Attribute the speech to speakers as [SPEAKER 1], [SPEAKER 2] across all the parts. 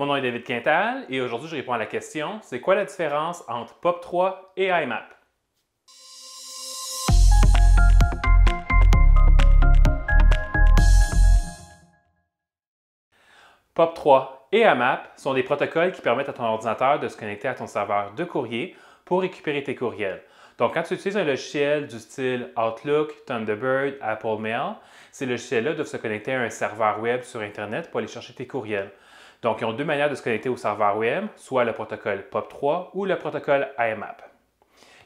[SPEAKER 1] Mon nom est David Quintal et aujourd'hui je réponds à la question: c'est quoi la différence entre POP3 et IMAP? POP3 et IMAP sont des protocoles qui permettent à ton ordinateur de se connecter à ton serveur de courrier pour récupérer tes courriels. Donc, quand tu utilises un logiciel du style Outlook, Thunderbird, Apple Mail, ces logiciels-là doivent se connecter à un serveur web sur Internet pour aller chercher tes courriels. Donc, ils ont deux manières de se connecter au serveur web, soit le protocole POP3 ou le protocole IMAP.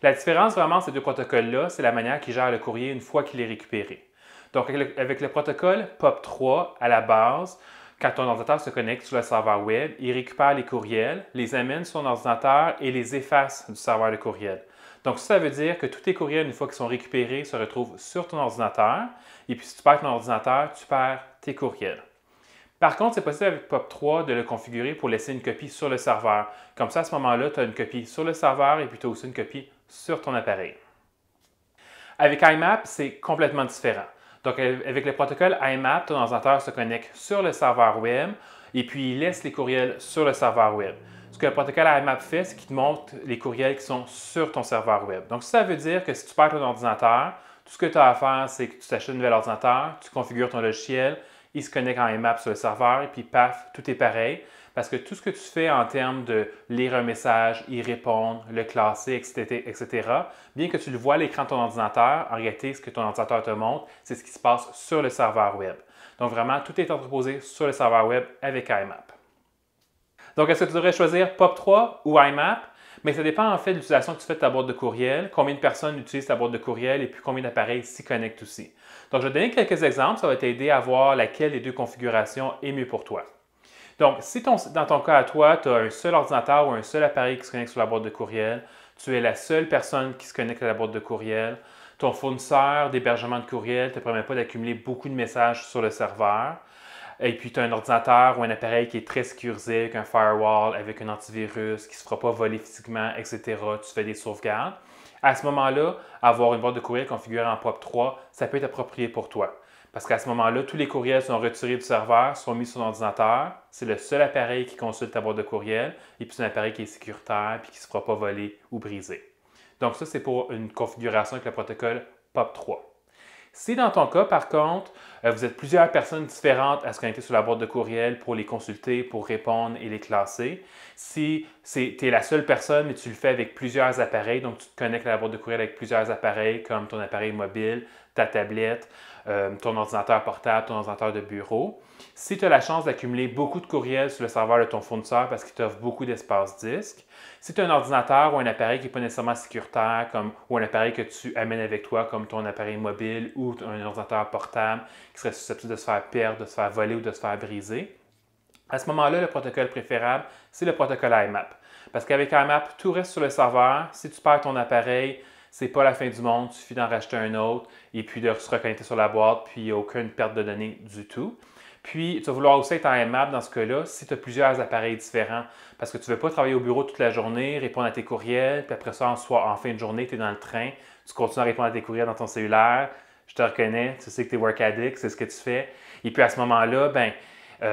[SPEAKER 1] La différence vraiment entre ces deux protocoles-là, c'est la manière qu'ils gèrent le courrier une fois qu'il est récupéré. Donc, avec le protocole POP3, à la base, quand ton ordinateur se connecte sur le serveur web, il récupère les courriels, les amène sur son ordinateur et les efface du serveur de courriel. Donc, ça veut dire que tous tes courriels, une fois qu'ils sont récupérés, se retrouvent sur ton ordinateur. Et puis, si tu perds ton ordinateur, tu perds tes courriels. Par contre, c'est possible avec POP3 de le configurer pour laisser une copie sur le serveur. Comme ça, à ce moment-là, tu as une copie sur le serveur et puis tu as aussi une copie sur ton appareil. Avec IMAP, c'est complètement différent. Donc, avec le protocole IMAP, ton ordinateur se connecte sur le serveur web et puis il laisse les courriels sur le serveur web. Ce que le protocole IMAP fait, c'est qu'il te montre les courriels qui sont sur ton serveur web. Donc, ça veut dire que si tu perds ton ordinateur, tout ce que tu as à faire, c'est que tu t'achètes un nouvel ordinateur, tu configures ton logiciel, il se connecte en IMAP sur le serveur et puis paf, tout est pareil. Parce que tout ce que tu fais en termes de lire un message, y répondre, le classer, etc., bien que tu le vois à l'écran de ton ordinateur, en réalité, ce que ton ordinateur te montre, c'est ce qui se passe sur le serveur web. Donc vraiment, tout est entreposé sur le serveur web avec IMAP. Donc, est-ce que tu devrais choisir POP3 ou IMAP? Mais ça dépend en fait de l'utilisation que tu fais de ta boîte de courriel, combien de personnes utilisent ta boîte de courriel et puis combien d'appareils s'y connectent aussi. Donc, je vais te donner quelques exemples, ça va t'aider à voir laquelle des deux configurations est mieux pour toi. Donc, si dans ton cas à toi, tu as un seul ordinateur ou un seul appareil qui se connecte sur la boîte de courriel, tu es la seule personne qui se connecte à la boîte de courriel, ton fournisseur d'hébergement de courriel ne te permet pas d'accumuler beaucoup de messages sur le serveur, et puis tu as un ordinateur ou un appareil qui est très sécurisé, avec un firewall, avec un antivirus, qui ne se fera pas voler physiquement, etc. Tu fais des sauvegardes. À ce moment-là, avoir une boîte de courriel configurée en POP3, ça peut être approprié pour toi. Parce qu'à ce moment-là, tous les courriels sont retirés du serveur, sont mis sur ton ordinateur. C'est le seul appareil qui consulte ta boîte de courriel. Et puis, c'est un appareil qui est sécuritaire et qui ne se fera pas voler ou briser. Donc, ça, c'est pour une configuration avec le protocole POP3. Si dans ton cas, par contre, vous êtes plusieurs personnes différentes à se connecter sur la boîte de courriel pour les consulter, pour répondre et les classer, si tu es la seule personne, mais tu le fais avec plusieurs appareils, donc tu te connectes à la boîte de courriel avec plusieurs appareils comme ton appareil mobile, ta tablette, ton ordinateur portable, ton ordinateur de bureau. Si tu as la chance d'accumuler beaucoup de courriels sur le serveur de ton fournisseur parce qu'il t'offre beaucoup d'espace disque, si tu as un ordinateur ou un appareil qui n'est pas nécessairement sécuritaire ou un appareil que tu amènes avec toi comme ton appareil mobile ou un ordinateur portable qui serait susceptible de se faire perdre, de se faire voler ou de se faire briser, à ce moment-là, le protocole préférable, c'est le protocole IMAP. Parce qu'avec IMAP, tout reste sur le serveur. Si tu perds ton appareil, c'est pas la fin du monde, il suffit d'en racheter un autre et puis de se reconnecter sur la boîte, puis il n'y a aucune perte de données du tout. Puis, tu vas vouloir aussi être en IMAP dans ce cas-là si tu as plusieurs appareils différents parce que tu ne veux pas travailler au bureau toute la journée, répondre à tes courriels, puis après ça, en fin de journée, tu es dans le train, tu continues à répondre à tes courriels dans ton cellulaire, je te reconnais, tu sais que tu es work addict, c'est ce que tu fais. Et puis à ce moment-là,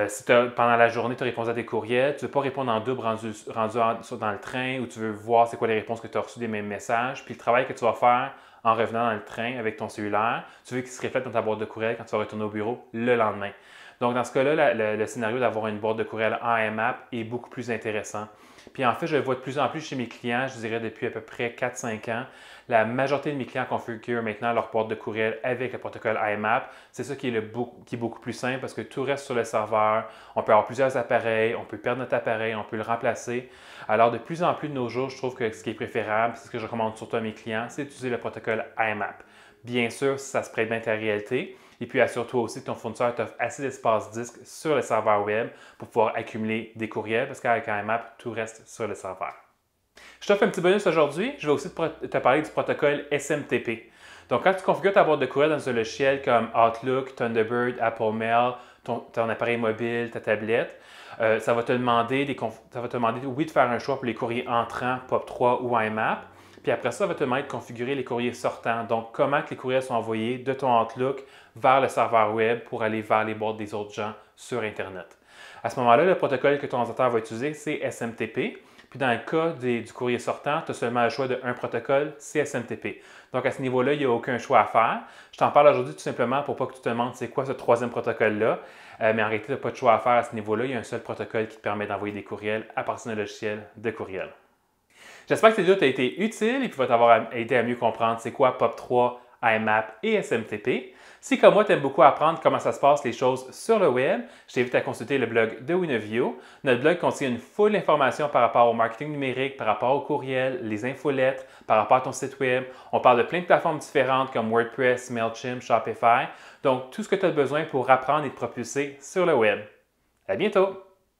[SPEAKER 1] si pendant la journée, tu as répondu à tes courriels, tu ne veux pas répondre en double rendu dans le train ou tu veux voir c'est quoi les réponses que tu as reçues des mêmes messages. Puis le travail que tu vas faire en revenant dans le train avec ton cellulaire, tu veux qu'il se reflète dans ta boîte de courriel quand tu vas retourner au bureau le lendemain. Donc, dans ce cas-là, le scénario d'avoir une boîte de courriel en IMAP est beaucoup plus intéressant. Puis en fait, je le vois de plus en plus chez mes clients, je dirais depuis à peu près 4-5 ans. La majorité de mes clients configurent maintenant leur boîte de courriel avec le protocole IMAP. C'est ça qui est beaucoup plus simple parce que tout reste sur le serveur. On peut avoir plusieurs appareils, on peut perdre notre appareil, on peut le remplacer. Alors, de plus en plus de nos jours, je trouve que ce qui est préférable, c'est ce que je recommande surtout à mes clients, c'est d'utiliser le protocole IMAP. Bien sûr, si ça se prête bien à ta réalité. Et puis, assure-toi aussi que ton fournisseur t'offre assez d'espace disque sur le serveur web pour pouvoir accumuler des courriels parce qu'avec IMAP, tout reste sur le serveur. Je t'offre un petit bonus aujourd'hui. Je vais aussi te parler du protocole SMTP. Donc, quand tu configures ta boîte de courriel dans un logiciel comme Outlook, Thunderbird, Apple Mail, ton appareil mobile, ta tablette, ça va te demander, oui, de faire un choix pour les courriers entrants POP3 ou IMAP. Puis après ça va te demander de configurer les courriers sortants. Donc, comment que les courriels sont envoyés de ton Outlook vers le serveur web pour aller vers les boîtes des autres gens sur Internet. À ce moment-là, le protocole que ton ordinateur va utiliser, c'est SMTP. Puis dans le cas du courrier sortant, tu as seulement le choix d'un protocole, c'est SMTP. Donc à ce niveau-là, il n'y a aucun choix à faire. Je t'en parle aujourd'hui tout simplement pour pas que tu te demandes c'est quoi ce troisième protocole-là. Mais en réalité, tu n'as pas de choix à faire à ce niveau-là. Il y a un seul protocole qui te permet d'envoyer des courriels à partir d'un logiciel de courriel. J'espère que cette vidéo t'a été utile et va t'avoir aidé à mieux comprendre c'est quoi POP3, IMAP et SMTP. Si comme moi, tu aimes beaucoup apprendre comment ça se passe les choses sur le web, je t'invite à consulter le blog de Winovio. Notre blog contient une foule d'informations par rapport au marketing numérique, par rapport au courriel, les infolettres, par rapport à ton site web. On parle de plein de plateformes différentes comme WordPress, Mailchimp, Shopify. Donc, tout ce que tu as besoin pour apprendre et te propulser sur le web. À bientôt!